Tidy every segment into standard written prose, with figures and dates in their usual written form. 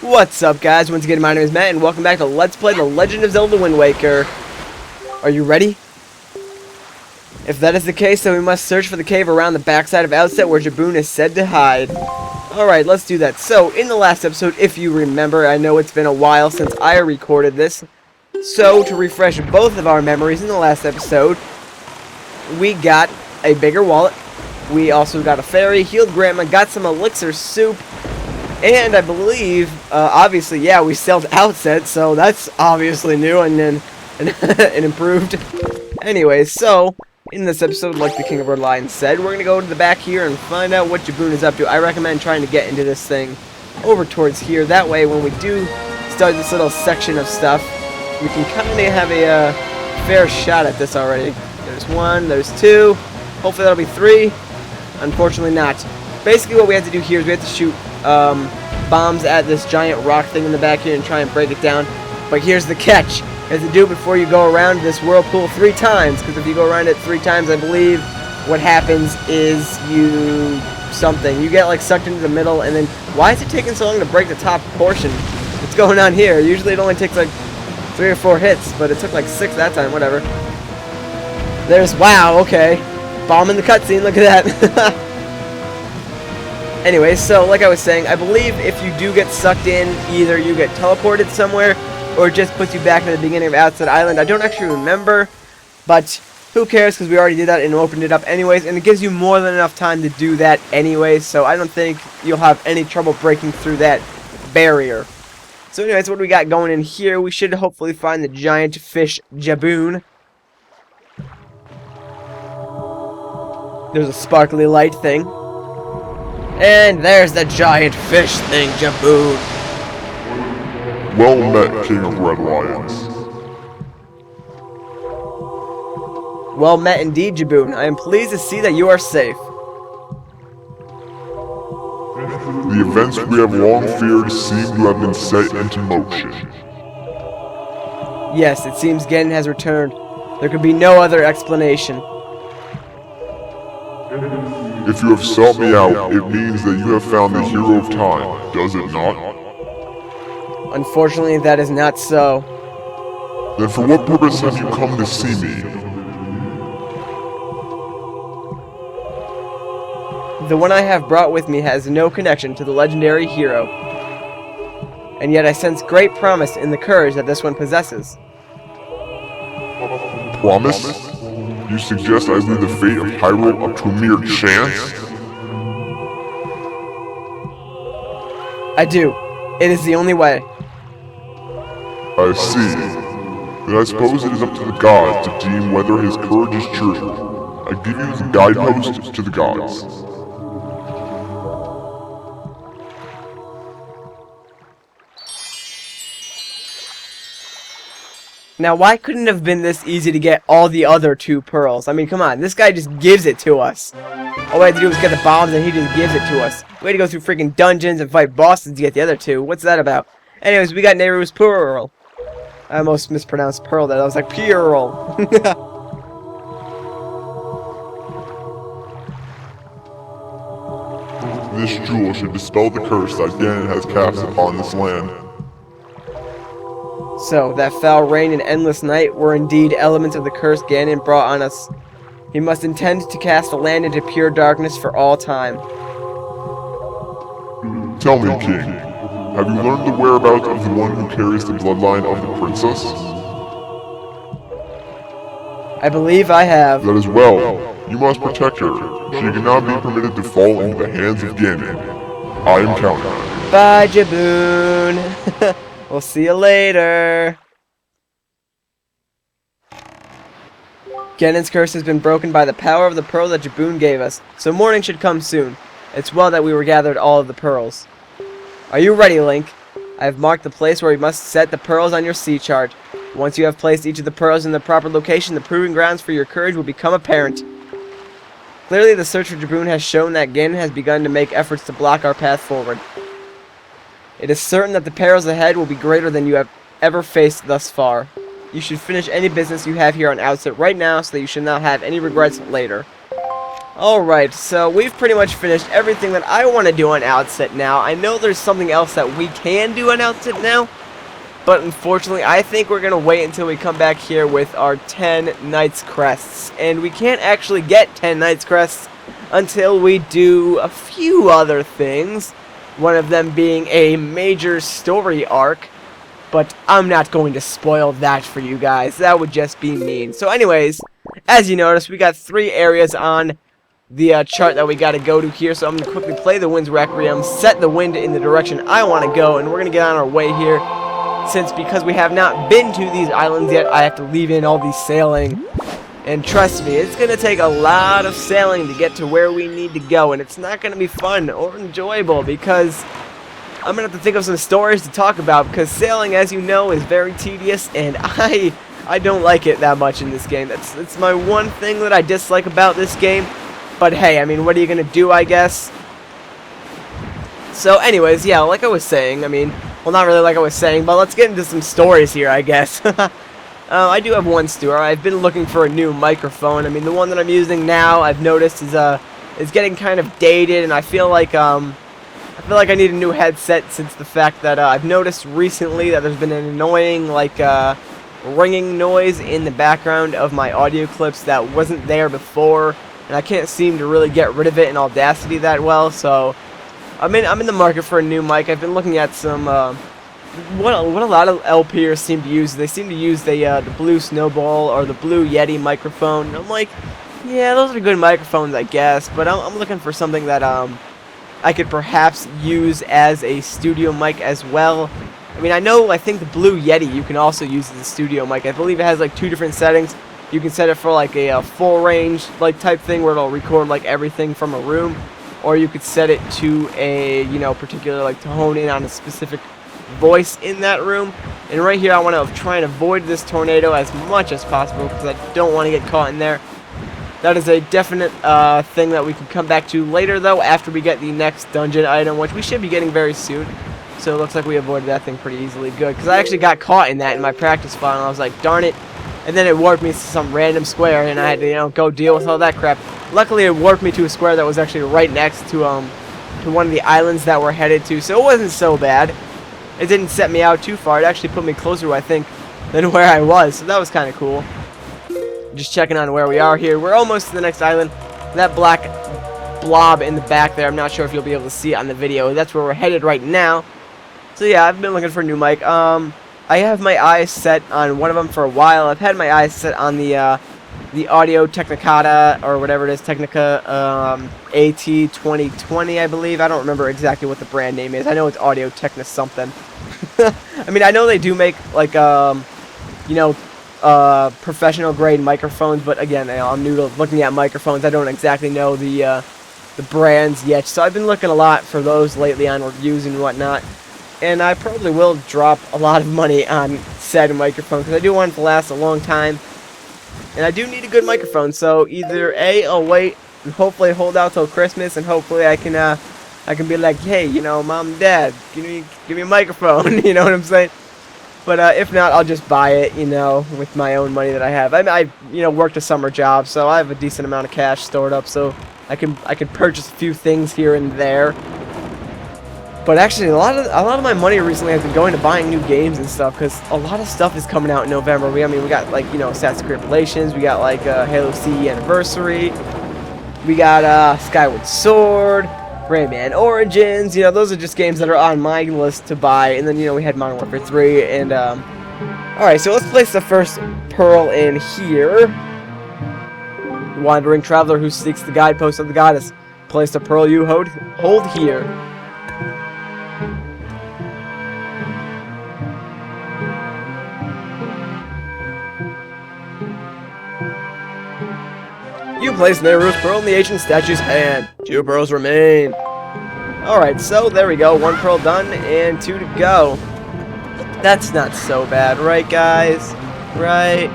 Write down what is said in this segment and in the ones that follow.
What's up, guys? Once again, my name is Matt, and welcome back to Let's Play The Legend of Zelda Wind Waker. Are you ready? If that is the case, then we must search for the cave around the backside of Outset where Jaboon is said to hide. Alright, let's do that. So, in the last episode, if you remember, I know it's been a while since I recorded this, so to refresh both of our memories in the last episode, we got a bigger wallet, we also got a fairy, healed Grandma, got some elixir soup, and I believe, obviously, yeah, we sailed Outset, so that's obviously new and improved. Anyways, so, in this episode, like the King of Red Lion said, we're going to go to the back here and find out what Jaboon is up to. I recommend trying to get into this thing over towards here. That way, when we do start this little section of stuff, we can kind of have a fair shot at this already. There's one, there's two, hopefully that'll be three. Unfortunately not. Basically what we have to do here is we have to shoot bombs at this giant rock thing in the back here and try and break it down. But here's the catch. You have to do it before you go around this whirlpool 3 times, because if you go around it 3 times, I believe what happens is you get like sucked into the middle, and then why is it taking so long to break the top portion? What's going on here? Usually it only takes like 3 or 4 hits, but it took like 6 that time, whatever. There's, wow, okay. Bomb in the cutscene, look at that. Anyway, so like I was saying, I believe if you do get sucked in, either you get teleported somewhere, or it just puts you back to the beginning of Outset Island. I don't actually remember, but who cares, because we already did that and opened it up anyways, and it gives you more than enough time to do that anyways, so I don't think you'll have any trouble breaking through that barrier. So anyways, what do we got going in here? We should hopefully find the giant fish Jaboon. There's a sparkly light thing. And there's the giant fish thing, Jaboon. Well met, King of Red Lions. Well met indeed, Jaboon. I am pleased to see that you are safe. The events we have long feared seem to have been set into motion. Yes, it seems Ganon has returned. There could be no other explanation. If you have sought me out, it means that you have found the hero of time, does it not? Unfortunately, that is not so. Then for what purpose have you come to see me? The one I have brought with me has no connection to the legendary hero. And yet I sense great promise in the courage that this one possesses. Promise? You suggest I leave the fate of Hyrule up to a mere chance? I do. It is the only way. I see. Then I suppose it is up to the gods to deem whether his courage is true. I give you the guidepost to the gods. Now, why couldn't it have been this easy to get all the other 2 pearls? I mean, come on, this guy just gives it to us. All we had to do was get the bombs and he just gives it to us. We had to go through freaking dungeons and fight bosses to get the other 2. What's that about? Anyways, we got Nehru's Pearl. I almost mispronounced Pearl there. I was like, Pearl. This jewel should dispel the curse that Ganon has cast upon this land. So, that foul rain and endless night were indeed elements of the curse Ganon brought on us. He must intend to cast the land into pure darkness for all time. Tell me, King, have you learned the whereabouts of the one who carries the bloodline of the princess? I believe I have. That is well. You must protect her. She cannot be permitted to fall into the hands of Ganon. I am counting on you. Bye, Jaboon. We'll see you later. Ganon's curse has been broken by the power of the pearl that Jaboon gave us, so morning should come soon. It's well that we were gathered all of the pearls. Are you ready, Link? I have marked the place where you must set the pearls on your sea chart. Once you have placed each of the pearls in the proper location, the proving grounds for your courage will become apparent. Clearly, the search for Jaboon has shown that Ganon has begun to make efforts to block our path forward. It is certain that the perils ahead will be greater than you have ever faced thus far. You should finish any business you have here on Outset right now so that you should not have any regrets later. Alright, so we've pretty much finished everything that I want to do on Outset now. I know there's something else that we can do on Outset now, but unfortunately I think we're going to wait until we come back here with our 10 Knights Crests. And we can't actually get 10 Knights Crests until we do a few other things. One of them being a major story arc. But I'm not going to spoil that for you guys. That would just be mean. So anyways, as you notice, we got 3 areas on the chart that we got to go to here. So I'm going to quickly play the Wind's Requiem, set the wind in the direction I want to go, and we're going to get on our way here. Because we have not been to these islands yet, I have to leave in all the sailing. And trust me, it's going to take a lot of sailing to get to where we need to go. And it's not going to be fun or enjoyable because I'm going to have to think of some stories to talk about. Because sailing, as you know, is very tedious. And I don't like it that much in this game. That's my one thing that I dislike about this game. But hey, I mean, what are you going to do, I guess? So anyways, yeah, like I was saying, I mean, well, not really like I was saying, but let's get into some stories here, I guess. I do have one story. I've been looking for a new microphone. I mean, the one that I'm using now, I've noticed is getting kind of dated, and I feel like I need a new headset since the fact that I've noticed recently that there's been an annoying ringing noise in the background of my audio clips that wasn't there before, and I can't seem to really get rid of it in Audacity that well. So I'm in the market for a new mic. I've been looking at some what a lot of LPers seem to use. They seem to use the Blue Snowball or the Blue Yeti microphone. And I'm like, yeah, those are good microphones, I guess, but I'm looking for something that I could perhaps use as a studio mic as well. I mean, I think the Blue Yeti you can also use as a studio mic. I believe it has like 2 different settings. You can set it for like a full range type thing where it'll record like everything from a room, or you could set it to a particular to hone in on a specific voice in that room. And right here I want to try and avoid this tornado as much as possible because I don't want to get caught in there. That is a definite thing that we can come back to later though, after we get the next dungeon item, which we should be getting very soon. So it looks like we avoided that thing pretty easily. Good, because I actually got caught in that in my practice file, and I was like, darn it. And then it warped me to some random square, and I had to, go deal with all that crap. Luckily, it warped me to a square that was actually right next to one of the islands that we're headed to, so it wasn't so bad. It didn't set me out too far. It actually put me closer, I think, than where I was, so that was kind of cool. Just checking on where we are here. We're almost to the next island. That black blob in the back there, I'm not sure if you'll be able to see it on the video. That's where we're headed right now. So yeah, I've been looking for a new mic. I have my eyes set on one of them for a while. I've had my eyes set on the Audio Technicata, or whatever it is, Technica AT2020, I believe. I don't remember exactly what the brand name is. I know it's Audio Technica something. I mean, I know they do make professional grade microphones, but again, I'm new to looking at microphones. I don't exactly know the brands yet, so I've been looking a lot for those lately on reviews and whatnot. And I probably will drop a lot of money on said microphone because I do want it to last a long time. And I do need a good microphone, so either A, I'll wait and hopefully hold out till Christmas, and hopefully I can be like, hey, Mom and Dad, give me a microphone, you know what I'm saying? But if not, I'll just buy it, with my own money that I have. I worked a summer job, so I have a decent amount of cash stored up, so I can purchase a few things here and there. But actually, a lot of my money recently has been going to buying new games and stuff, because a lot of stuff is coming out in November. We got Assassin's Creed Revelations, we got Halo CE Anniversary, we got Skyward Sword, Rayman Origins. Those are just games that are on my list to buy. And then we had Modern Warfare 3, and all right, so let's place the first pearl in here. Wandering traveler who seeks the guidepost of the goddess, place the pearl you hold here. You place Nehru's pearl in the ancient statue's hand. 2 pearls remain. Alright, so there we go. 1 pearl done and 2 to go. That's not so bad, right, guys? Right?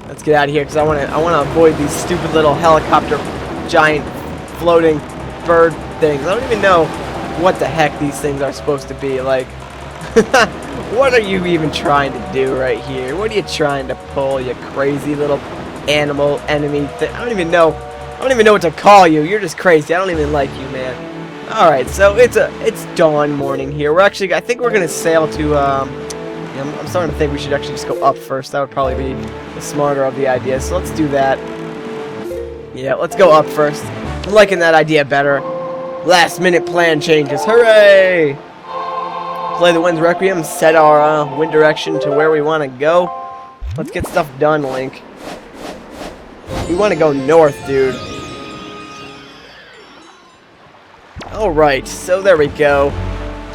Let's get out of here because I want to avoid these stupid little helicopter, giant, floating bird things. I don't even know what the heck these things are supposed to be. What are you even trying to do right here? What are you trying to pull, you crazy little animal enemy thing? I don't even know don't even know what to call you. You're just crazy. I don't even like you, man. Alright, so it's dawn morning here. I think we're gonna sail to, yeah, I'm starting to think we should actually just go up first. That would probably be the smarter of the ideas. So let's do that. Yeah, let's go up first. I'm liking that idea better. Last minute plan changes. Hooray! Play the Wind's Requiem, set our wind direction to where we want to go. Let's get stuff done, Link. We want to go north, dude. Alright, so there we go.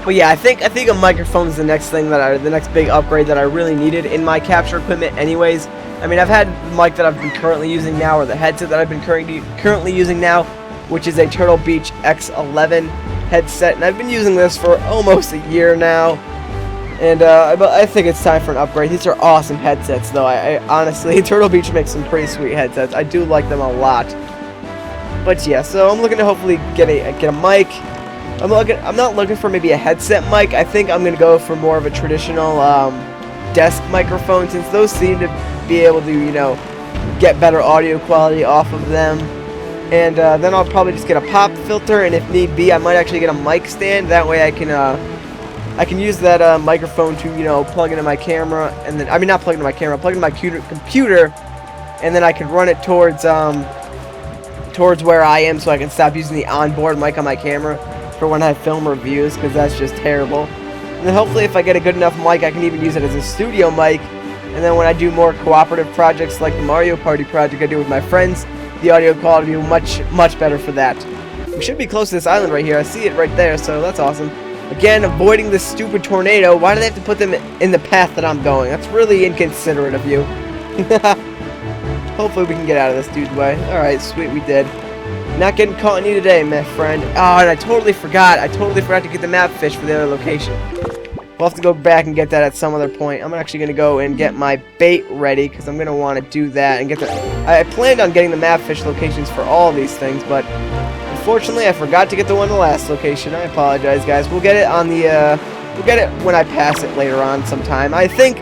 But yeah, I think a microphone is the next thing the next big upgrade that I really needed in my capture equipment anyways. I mean, I've had the mic that I've been currently using now, or the headset that I've been currently using now, which is a Turtle Beach X11 headset, and I've been using this for almost a year now. And I think it's time for an upgrade. These are awesome headsets, though. I honestly, Turtle Beach makes some pretty sweet headsets. I do like them a lot. But yeah, so I'm looking to hopefully get a mic. I'm not looking for maybe a headset mic. I think I'm gonna go for more of a traditional desk microphone, since those seem to be able to, you know, get better audio quality off of them. And then I'll probably just get a pop filter, and if need be, I might actually get a mic stand. That way I can use that microphone to, you know, plug into my camera, and then, I mean, not plug into my camera, plug into my computer, and then I can run it towards where I am, so I can stop using the onboard mic on my camera for when I film reviews, because that's just terrible. And then hopefully if I get a good enough mic, I can even use it as a studio mic, and then when I do more cooperative projects like the Mario Party project I do with my friends, the audio quality will be much better for that. We should be close to this island right here. I see it right there, so that's awesome. Again, avoiding this stupid tornado. Why do they have to put them in the path that I'm going? That's really inconsiderate of you. Hopefully we can get out of this dude's way. Alright, sweet, we did. Not getting caught in you today, my friend. Oh, and I totally forgot to get the map fish for the other location. We'll have to go back and get that at some other point. I'm actually going to go and get my bait ready, because I'm going to want to do that and get the... I planned on getting the map fish locations for all of these things, but unfortunately I forgot to get the one in the last location. I apologize, guys. We'll get it on the, we'll get it when I pass it later on sometime. I think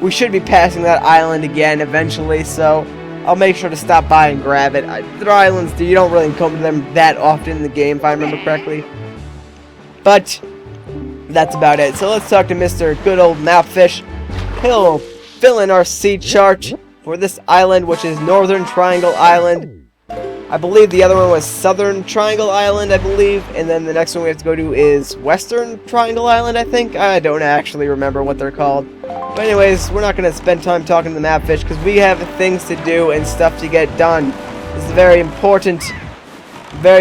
we should be passing that island again eventually, so I'll make sure to stop by and grab it. There are islands that you don't really come to them that often in the game, if I remember correctly. But that's about it. So let's talk to Mr. Good Old Mapfish. He'll fill in our sea chart for this island, which is Northern Triangle Island. I believe the other one was Southern Triangle Island, I believe. And then the next one we have to go to is Western Triangle Island, I think. I don't actually remember what they're called. But anyways, we're not going to spend time talking to the Mapfish, because we have things to do and stuff to get done. This is a very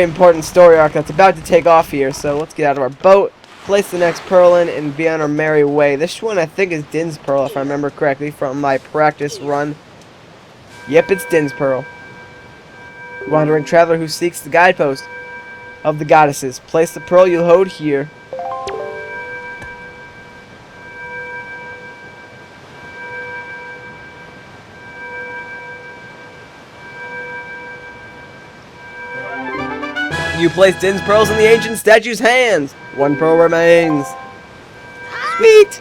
important story arc that's about to take off here. So let's get out of our boat, place the next pearl in, and be on our merry way. This one I think is Din's Pearl, if I remember correctly from my practice run. Yep, it's Din's Pearl. Wandering traveler who seeks the guidepost of the goddesses. Place the pearl you'll hold here. You place Din's pearls in the ancient statue's hands. One pearl remains. Sweet.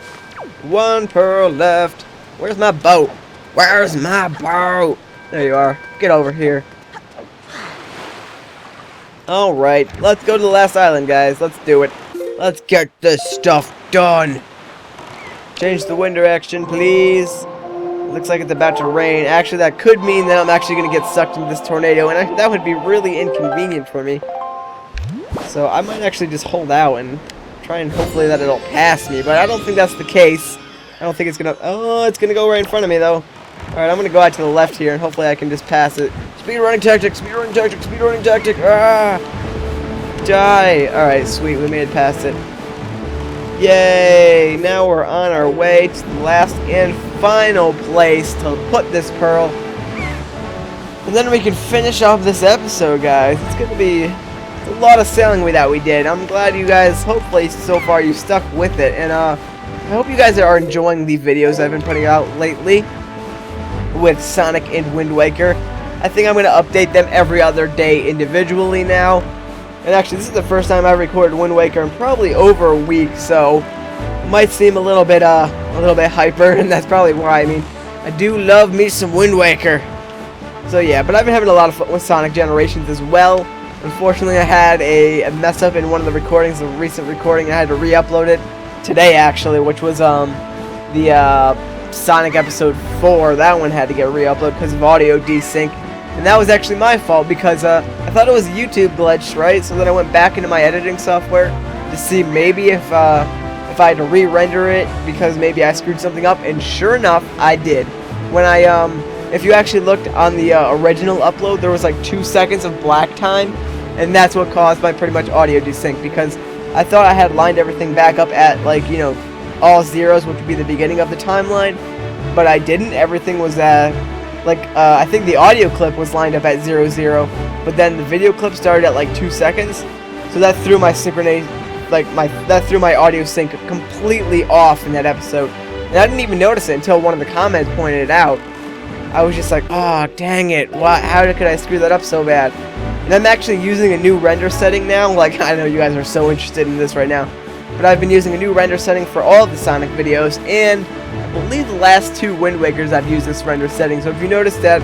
One pearl left. Where's my boat? Where's my boat? There you are. Get over here. Alright, let's go to the last island, guys. Let's do it. Let's get this stuff done. Change the wind direction, please. Looks like it's about to rain. Actually, that could mean that I'm actually going to get sucked into this tornado, and that would be really inconvenient for me. So I might actually just hold out and try and hopefully that it'll pass me, but I don't think that's the case. I don't think it's going to... Oh, it's going to go right in front of me, though. Alright, I'm going to go out to the left here, and hopefully I can just pass it. Speed running tactic, speed running tactic, speed running tactic. Ah! Die. Alright, sweet, we made it past it. Yay! Now we're on our way to the last and final place to put this pearl. And then we can finish off this episode, guys. It's going to be a lot of sailing that we did. I'm glad you guys, hopefully so far, you stuck with it. And I hope you guys are enjoying the videos I've been putting out lately with Sonic and Wind Waker. I think I'm going to update them every other day individually now. And actually, this is the first time I've recorded Wind Waker in probably over a week, so it might seem a little bit hyper, and that's probably why. I mean, I do love me some Wind Waker. So yeah, but I've been having a lot of fun with Sonic Generations as well. Unfortunately, I had a mess up in one of the recordings, a recent recording. I had to re-upload it today, actually, which was the Sonic episode 4. That one had to get re-uploaded because of audio desync, and that was actually my fault because I thought it was a YouTube glitch, right? So then I went back into my editing software to see maybe if I had to re-render it because maybe I screwed something up, and sure enough, I did. When if you actually looked on the original upload, there was like 2 seconds of black time, and that's what caused my pretty much audio desync, because I thought I had lined everything back up at, like, you know, all zeros, which would be the beginning of the timeline, but I didn't. Everything was I think the audio clip was lined up at 00, but then the video clip started at like 2 seconds, so that threw my that threw my audio sync completely off in that episode, and I didn't even notice it until one of the comments pointed it out. I was just like, oh, dang it, how could I screw that up so bad? And I'm actually using a new render setting now. Like, I know you guys are so interested in this right now, but I've been using a new render setting for all of the Sonic videos, and I believe the last 2 Wind Wakers I've used this render setting. So if you notice that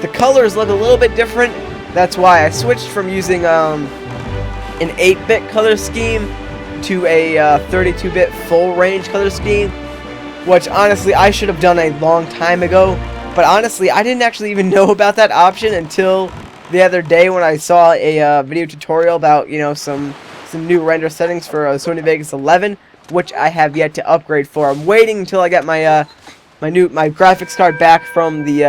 the colors look a little bit different, that's why I switched from using an 8-bit color scheme to a 32-bit full range color scheme, which honestly I should have done a long time ago. But honestly, I didn't actually even know about that option until the other day when I saw a video tutorial about, you know, some new render settings for Sony Vegas 11, which I have yet to upgrade for. I'm waiting until I get my my graphics card back from the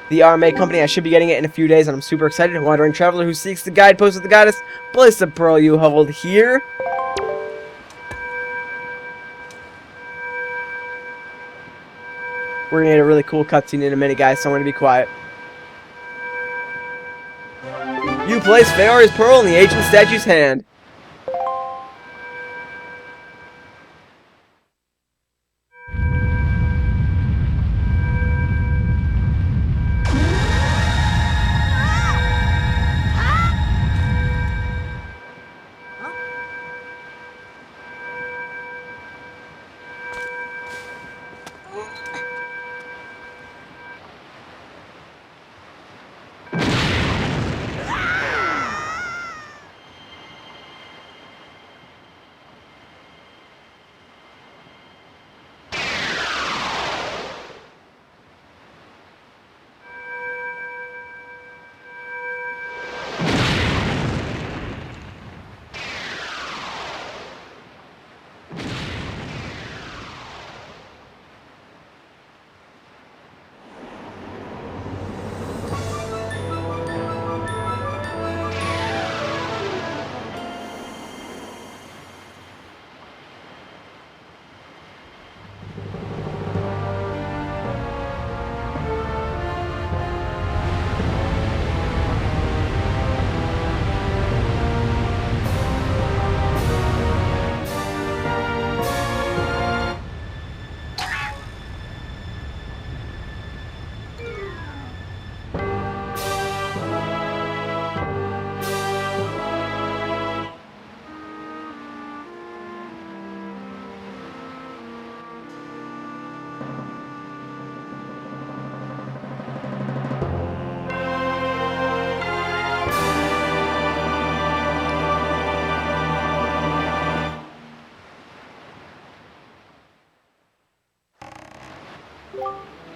RMA company. I should be getting it in a few days, and I'm super excited. A wandering traveler who seeks the guidepost of the goddess, place the pearl you hold here. We're gonna get a really cool cutscene in a minute, guys, so I'm gonna be quiet. You place Feori's pearl in the ancient statue's hand.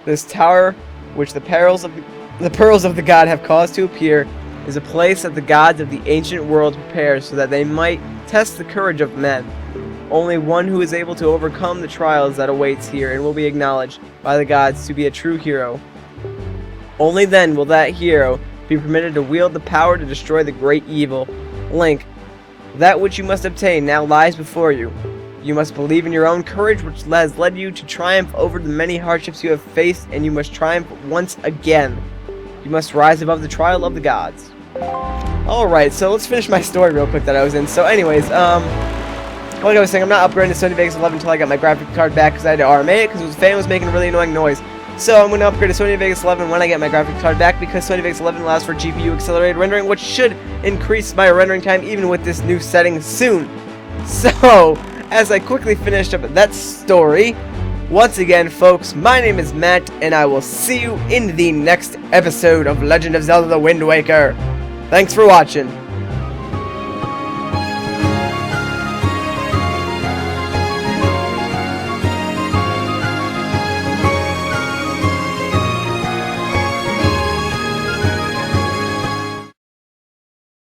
This tower, which the pearls of the god have caused to appear, is a place that the gods of the ancient world prepare so that they might test the courage of men. Only one who is able to overcome the trials that awaits here and will be acknowledged by the gods to be a true hero. Only then will that hero be permitted to wield the power to destroy the great evil. Link, that which you must obtain now lies before you. You must believe in your own courage, which has led you to triumph over the many hardships you have faced, and you must triumph once again. You must rise above the trial of the gods. Alright, so let's finish my story real quick that I was in. So anyways, like I was saying, I'm not upgrading to Sony Vegas 11 until I got my graphic card back, because I had to RMA it, because the fan was making a really annoying noise. So I'm going to upgrade to Sony Vegas 11 when I get my graphics card back, because Sony Vegas 11 allows for GPU accelerated rendering, which should increase my rendering time even with this new setting soon. So, as I quickly finished up that story, Once again, folks, my name is Matt, and I will see you in the next episode of Legend of Zelda: The Wind Waker. Thanks for watching.